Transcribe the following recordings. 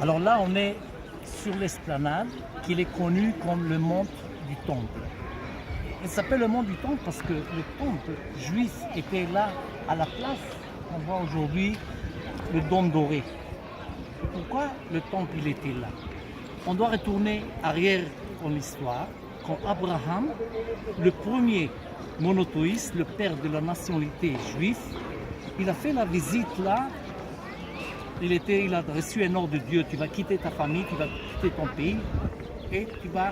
Alors là, on est sur l'esplanade qui est connue comme le mont du Temple. Il s'appelle le mont du Temple parce que le temple juif était là à la place qu'on voit aujourd'hui le dôme doré. Et pourquoi le temple il était là? On doit retourner arrière dans l'histoire, quand Abraham, le premier monothéiste, le père de la nationalité juive, il a fait la visite là. Il a reçu un ordre de Dieu, tu vas quitter ta famille, tu vas quitter ton pays et tu vas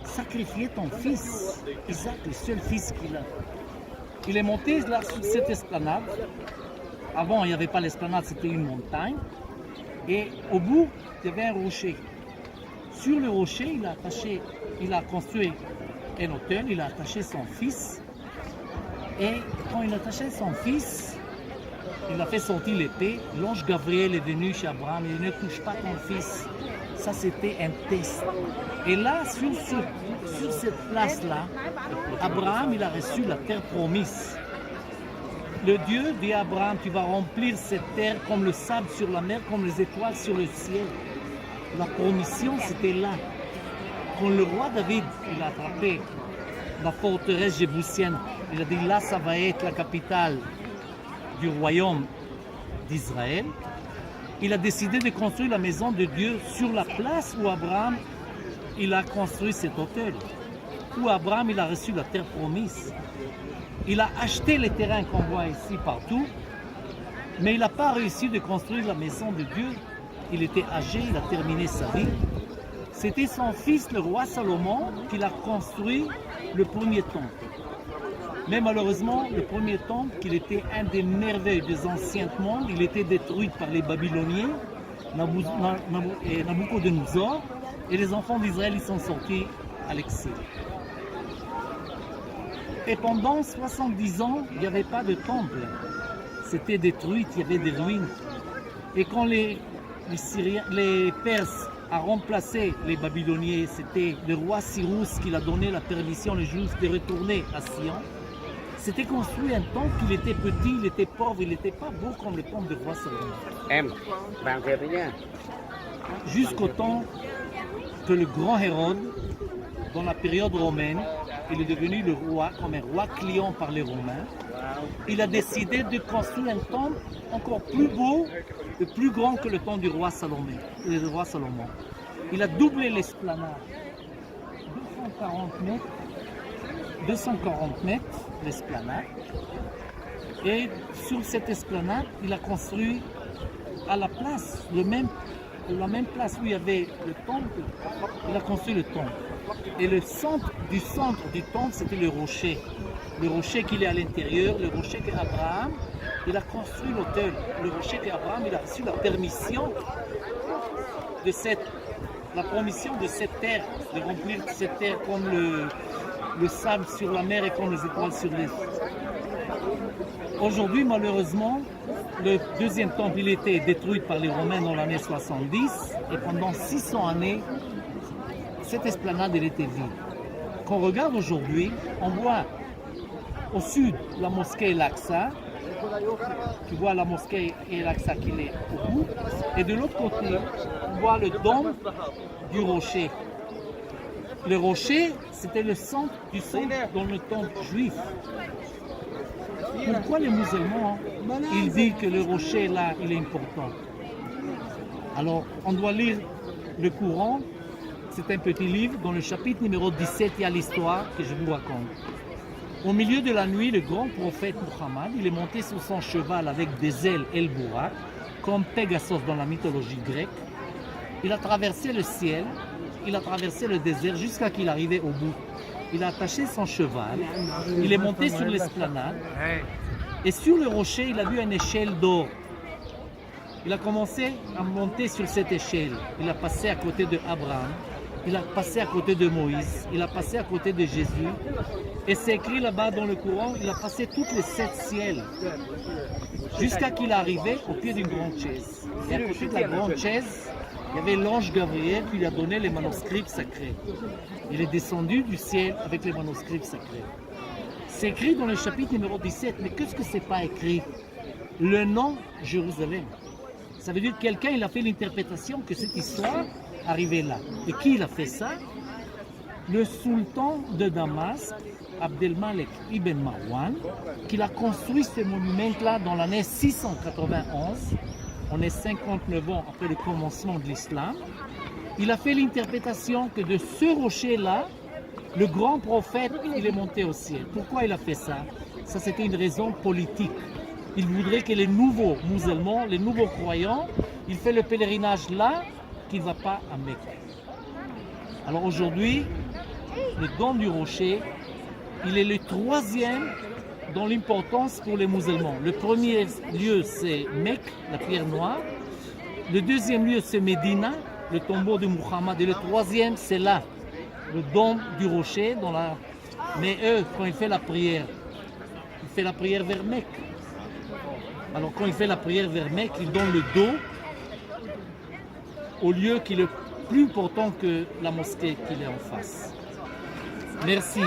sacrifier ton fils, Isaac, le seul fils qu'il a. Il est monté là sur cette esplanade. Avant, il n'y avait pas l'esplanade, c'était une montagne. Et au bout, il y avait un rocher. Sur le rocher, il a construit un autel, il a attaché son fils. Et quand il a attaché son fils, il a fait sortir l'épée. L'ange Gabriel est venu chez Abraham. Il dit, ne touche pas ton fils. Ça, c'était un test. Et là, sur cette place-là, Abraham, il a reçu la terre promise. Le Dieu dit à Abraham, tu vas remplir cette terre comme le sable sur la mer, comme les étoiles sur le ciel. La promission, c'était là. Quand le roi David, il a attrapé la forteresse jébusienne, il a dit, là, ça va être la capitale du royaume d'Israël, il a décidé de construire la maison de Dieu sur la place où Abraham il a construit cet hôtel, où Abraham il a reçu la terre promise. Il a acheté les terrains qu'on voit ici partout, mais il n'a pas réussi de construire la maison de Dieu. Il était âgé, il a terminé sa vie. C'était son fils, le roi Salomon, qui a construit le premier temple. Mais malheureusement, le premier temple, qui était un des merveilles des anciens mondes, il était détruit par les Babyloniens, Nabucodonosor, et les enfants d'Israël ils sont sortis à l'exil. Et pendant 70 ans, il n'y avait pas de temple. C'était détruit, il y avait des ruines. Et quand les Perses ont remplacé les Babyloniens, c'était le roi Cyrus qui a donné la permission aux Juifs de retourner à Sion. C'était construit un temple, il était petit, il était pauvre, il n'était pas beau comme le temple du roi Salomon. Jusqu'au temps que le grand Hérode, dans la période romaine, il est devenu le roi, comme un roi client par les Romains, il a décidé de construire un temple encore plus beau et plus grand que le temple du roi Salomon. Il a doublé l'esplanade, 240 mètres l'esplanade. Et sur cette esplanade, il a construit à la place, la même place où il y avait le temple, il a construit le temple. Et le centre du temple, c'était le rocher. Le rocher qu'il est à l'intérieur, le rocher qu'Abraham, il a construit l'autel. Le rocher qu'Abraham, il a reçu la permission de cette terre, de remplir cette terre comme le sable sur la mer et comme les étoiles sur les... Aujourd'hui, malheureusement, le deuxième temple, il était détruit par les Romains dans l'année 70 et pendant 600 années, cette esplanade, elle était vide. Quand on regarde aujourd'hui, on voit au sud la mosquée El-Aqsa. Tu vois la mosquée El-Aqsa qui est au bout. Et de l'autre côté, on voit le dôme du rocher. Le rocher, c'était le centre du centre dans le temple juif. Pourquoi les musulmans, ils disent que le rocher là, il est important? Alors, on doit lire le Coran. C'est un petit livre. Dans le chapitre numéro 17, il y a l'histoire que je vous raconte. Au milieu de la nuit, le grand prophète Muhammad, il est monté sur son cheval avec des ailes El-Bourak, comme Pégasos dans la mythologie grecque. Il a traversé le ciel, il a traversé le désert jusqu'à qu'il arrivait au bout. Il a attaché son cheval, il est monté sur l'esplanade et sur le rocher, il a vu une échelle d'or. Il a commencé à monter sur cette échelle. Il a passé à côté de Abraham, il a passé à côté de Moïse, il a passé à côté de Jésus. Et c'est écrit là-bas dans le Coran, il a passé toutes les 7 ciels jusqu'à qu'il est arrivé au pied d'une grande chaise. Et à côté de la grande chaise, il y avait l'ange Gabriel qui lui a donné les manuscrits sacrés. Il est descendu du ciel avec les manuscrits sacrés. C'est écrit dans le chapitre numéro 17, mais qu'est-ce que c'est pas écrit? Le nom Jérusalem. Ça veut dire que quelqu'un il a fait l'interprétation que cette histoire arrivait là. Et qui il a fait ça? Le sultan de Damas, Abdelmalek ibn Marwan, qui a construit ce monument-là dans l'année 691. On est 59 ans après le commencement de l'islam. Il a fait l'interprétation que de ce rocher-là, le grand prophète, il est monté au ciel. Pourquoi il a fait ça? Ça, c'était une raison politique. Il voudrait que les nouveaux musulmans, les nouveaux croyants, ils fassent le pèlerinage là, qu'il ne va pas à Mecque. Alors aujourd'hui, le dôme du rocher, il est le troisième dans l'importance pour les musulmans. Le premier lieu, c'est Mecque, la pierre noire. Le deuxième lieu, c'est Médina, le tombeau de Muhammad. Et le troisième, c'est là, le dôme du rocher. Mais eux, quand ils font la prière, ils font la prière vers Mecque. Alors quand il fait la prière vers Mecque, il donne le dos au lieu qui est le plus important que la mosquée qu'il est en face. Merci.